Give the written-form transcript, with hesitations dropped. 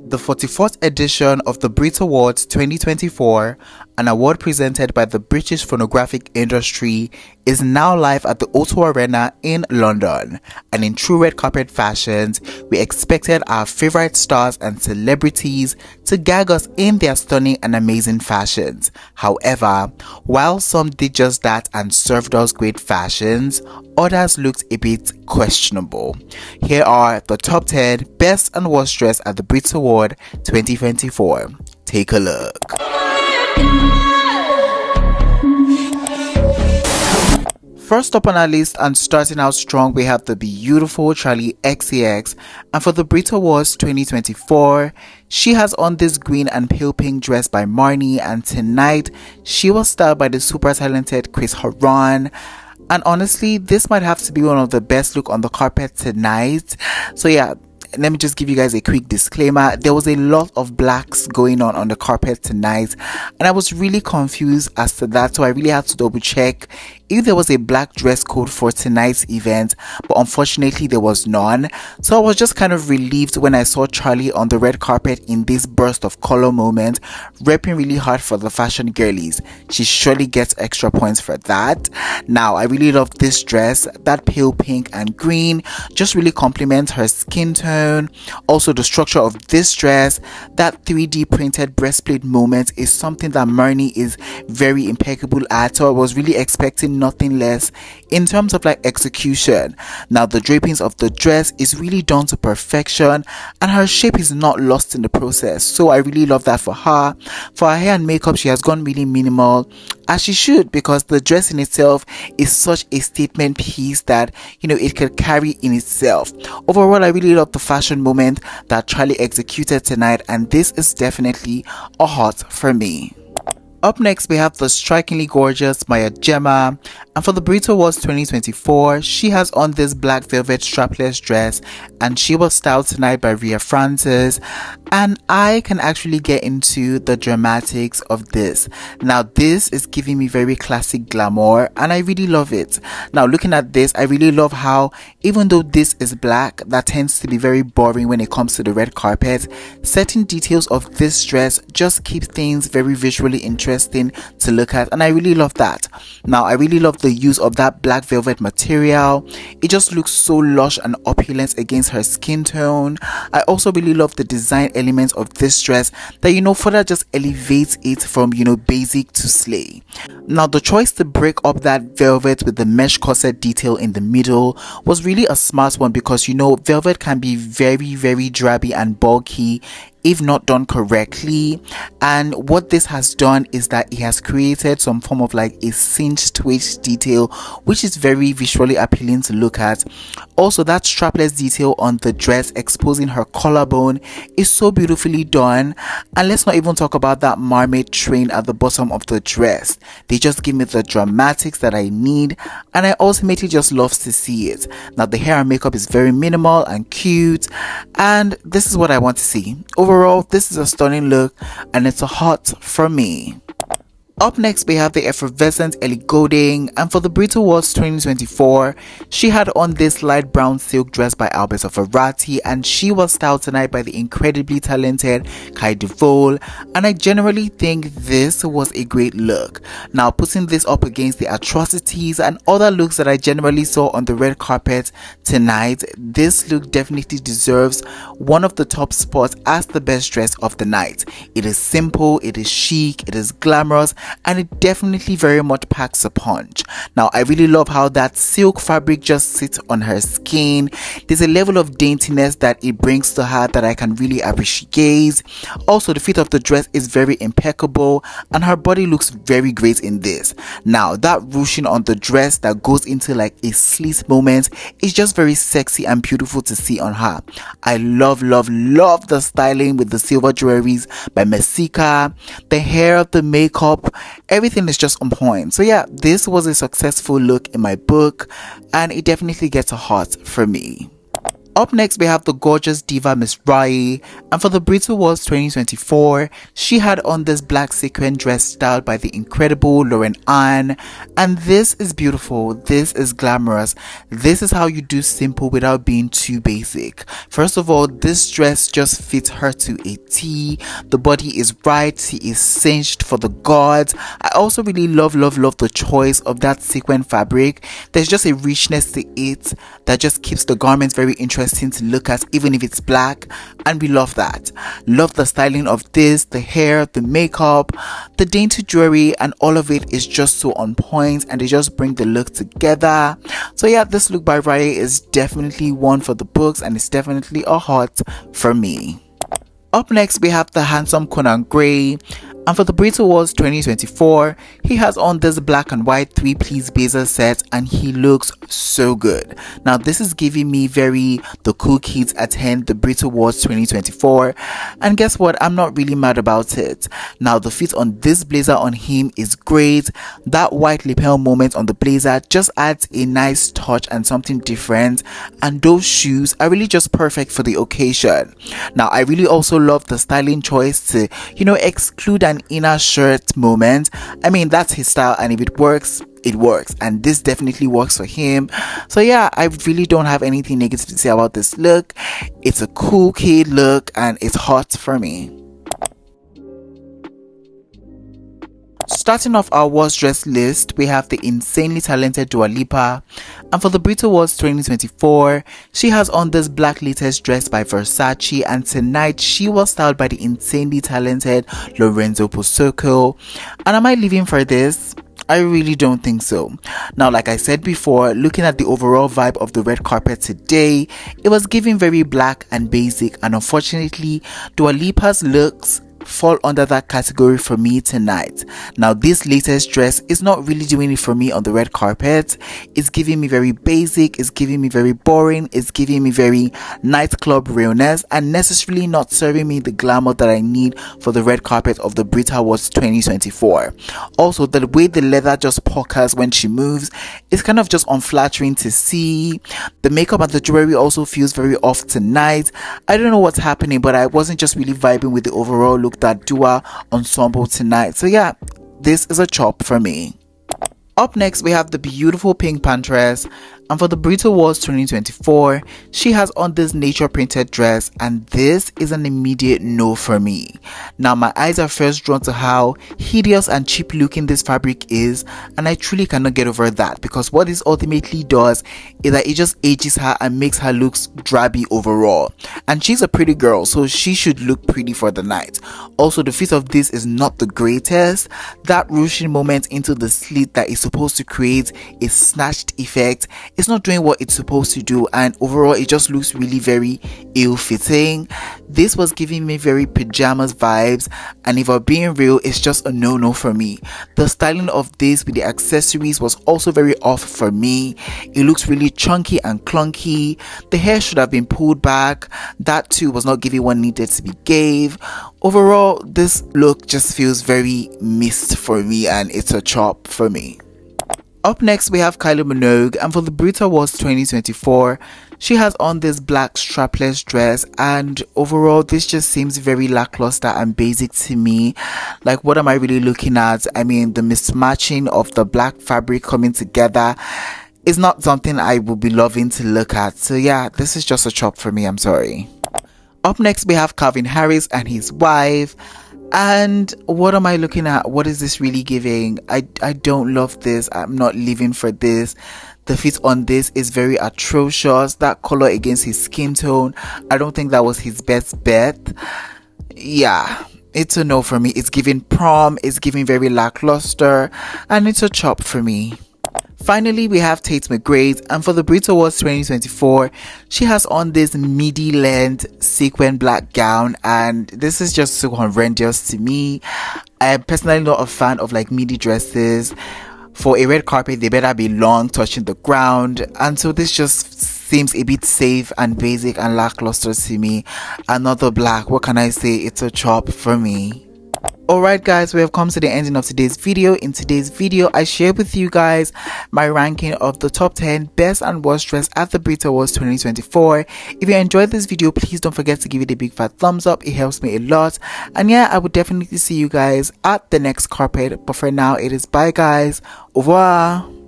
The 44th edition of the Brit Awards 2024, an award presented by the British phonographic industry, is now live at the O2 Arena in London. And in true red carpet fashions, we expected our favorite stars and celebrities to gag us in their stunning and amazing fashions. However, while some did just that and served us great fashions, others looked a bit questionable. Here are the top 10 best and worst dressed at the Brit Award 2024. Take a look. First up on our list and starting out strong, we have the beautiful Charlie XCX, and for the Brit Awards 2024, she has on this green and pale pink dress by Marnie, and tonight she was styled by the super talented Chris Horan. And honestly, this might have to be one of the best look on the carpet tonight. So yeah, let me just give you guys a quick disclaimer. There was a lot of blacks going on the carpet tonight, and I was really confused as to that, so I really had to double check if there was a black dress code for tonight's event, but unfortunately there was none. So I was just kind of relieved when I saw Charlie on the red carpet in this burst of color moment, repping really hard for the fashion girlies. She surely gets extra points for that. Now, I really love this dress. That pale pink and green just really complements her skin tone. Also, the structure of this dress, that 3D printed breastplate moment, is something that Marnie is very impeccable at, so I was really expecting nothing less in terms of like execution. Now, the drapings of the dress is really done to perfection, and her shape is not lost in the process, so I really love that for her. For her hair and makeup, she has gone really minimal, as she should, because the dress in itself is such a statement piece that, you know, it could carry in itself. Overall, I really love the fashion moment that Charlie executed tonight, and this is definitely a hot for me. Up next, we have the strikingly gorgeous Maya Jama, and for the Brit Awards 2024, she has on this black velvet strapless dress, and she was styled tonight by Rhea Francis, and I can actually get into the dramatics of this. Now, this is giving me very classic glamour, and I really love it. Now, looking at this, I really love how, even though this is black, that tends to be very boring when it comes to the red carpet, certain details of this dress just keep things very visually interesting to look at, and I really love that. Now, I really love the use of that black velvet material. It just looks so lush and opulent against her skin tone. I also really love the design elements of this dress that, you know, further just elevates it from, you know, basic to slay. Now, the choice to break up that velvet with the mesh corset detail in the middle was really a smart one, because, you know, velvet can be very drabby and bulky if not done correctly, and what this has done is that it has created some form of like a cinched twist detail, which is very visually appealing to look at. Also, that strapless detail on the dress exposing her collarbone is so beautifully done, and let's not even talk about that mermaid train at the bottom of the dress. They just give me the dramatics that I need, and I ultimately just love to see it. Now, the hair and makeup is very minimal and cute, and this is what I want to see. Overall, this is a stunning look, and it's a hot for me. Up next, we have the effervescent Ellie Goulding, and for the Brit Awards 2024, she had on this light brown silk dress by Alberto Ferrati, and she was styled tonight by the incredibly talented Kai DeVol, and I generally think this was a great look. Now, putting this up against the atrocities and other looks that I generally saw on the red carpet tonight, this look definitely deserves one of the top spots as the best dress of the night. It is simple, it is chic, it is glamorous, and it definitely very much packs a punch. Now, I really love how that silk fabric just sits on her skin. There's a level of daintiness that it brings to her that I can really appreciate. Also, the fit of the dress is very impeccable, and her body looks very great in this. Now, that ruching on the dress that goes into like a slit moment is just very sexy and beautiful to see on her. I love the styling with the silver jewelries by Messika, the hair, the makeup, everything is just on point. So yeah, this was a successful look in my book, and it definitely gets a hot for me. Up next, we have the gorgeous diva Miss Rai, and for the Brit Awards 2024, she had on this black sequin dress styled by the incredible Lauren Ann, and this is beautiful, this is glamorous, this is how you do simple without being too basic. First of all, this dress just fits her to a T, the body is right, she is cinched for the gods. I also really love the choice of that sequin fabric. There's just a richness to it that just keeps the garment very interesting to look at, even if it's black, and we love that. Love the styling of this, the hair, the makeup, the dainty jewelry, and all of it is just so on point, and they just bring the look together. So yeah, this look by Raya is definitely one for the books, and it's definitely a hot for me. Up next, we have the handsome Conan Gray, and for the Brit Awards 2024, he has on this black and white 3-piece blazer set, and he looks so good. Now, this is giving me very the cool kids attend the Brit Awards 2024, and guess what? I'm not really mad about it. Now, the fit on this blazer on him is great. That white lapel moment on the blazer just adds a nice touch and something different, and those shoes are really just perfect for the occasion. Now, I really also love the styling choice to, exclude an inner shirt moment. I mean, that's his style, and if it works, it works, and this definitely works for him. So yeah, I really don't have anything negative to say about this look. It's a cool kid look, and it's hot for me. Starting off our worst dress list, we have the insanely talented Dua Lipa, and for the Brit Awards 2024, she has on this black latest dress by Versace, and tonight she was styled by the insanely talented Lorenzo Pozzocco. And am I living for this? I really don't think so. Now, like I said before, looking at the overall vibe of the red carpet today, it was giving very black and basic, and unfortunately, Dua Lipa's looks fall under that category for me tonight. Now, this latest dress is not really doing it for me on the red carpet. It's giving me very basic, it's giving me very boring, it's giving me very nightclub realness, and necessarily not serving me the glamour that I need for the red carpet of the Brit Awards 2024. Also, the way the leather just puckers when she moves is kind of just unflattering to see. The makeup and the jewelry also feels very off tonight. I don't know what's happening, but I wasn't just really vibing with the overall look that Dua ensemble tonight. So yeah, this is a chop for me. Up next, we have the beautiful pink Pantress, and for the Brit Awards 2024, she has on this nature printed dress, and this is an immediate no for me. Now, my eyes are first drawn to how hideous and cheap looking this fabric is, and I truly cannot get over that, because what this ultimately does is that it just ages her and makes her look drabby overall. And she's a pretty girl, so she should look pretty for the night. Also, the fit of this is not the greatest. That ruching moment into the slit that is supposed to create a snatched effect, it's not doing what it's supposed to do, and overall it just looks really very ill-fitting. This was giving me very pajamas vibes, and if I'm being real, it's just a no-no for me. The styling of this with the accessories was also very off for me. It looks really chunky and clunky. The hair should have been pulled back. That too was not giving what needed to be gave. Overall, this look just feels very missed for me, and it's a chop for me. Up next, we have Kylie Minogue, and for the Brit Awards 2024, she has on this black strapless dress, and overall this just seems very lackluster and basic to me. Like, what am I really looking at? I mean, the mismatching of the black fabric coming together is not something I would be loving to look at. So yeah, this is just a chop for me, I'm sorry. Up next, we have Calvin Harris and his wife. And what am I looking at? What is this really giving? I don't love this. I'm not living for this. The fit on this is very atrocious. That color against his skin tone, I don't think that was his best bet. Yeah, it's a no for me. It's giving prom, it's giving very lackluster, and it's a chop for me. Finally, we have Tate McGrath, and for the Brit Awards 2024, she has on this midi length sequin black gown, and this is just so horrendous to me. I am personally not a fan of like midi dresses. For a red carpet, they better be long, touching the ground, and so this just seems a bit safe and basic and lackluster to me. Another black, what can I say? It's a chop for me. Alright guys, we have come to the ending of today's video. In today's video, I shared with you guys my ranking of the top 10 best and worst dress at the Brit Awards 2024. If you enjoyed this video, please don't forget to give it a big fat thumbs up. It helps me a lot. And yeah, I would definitely see you guys at the next carpet. But for now, it is bye guys. Au revoir.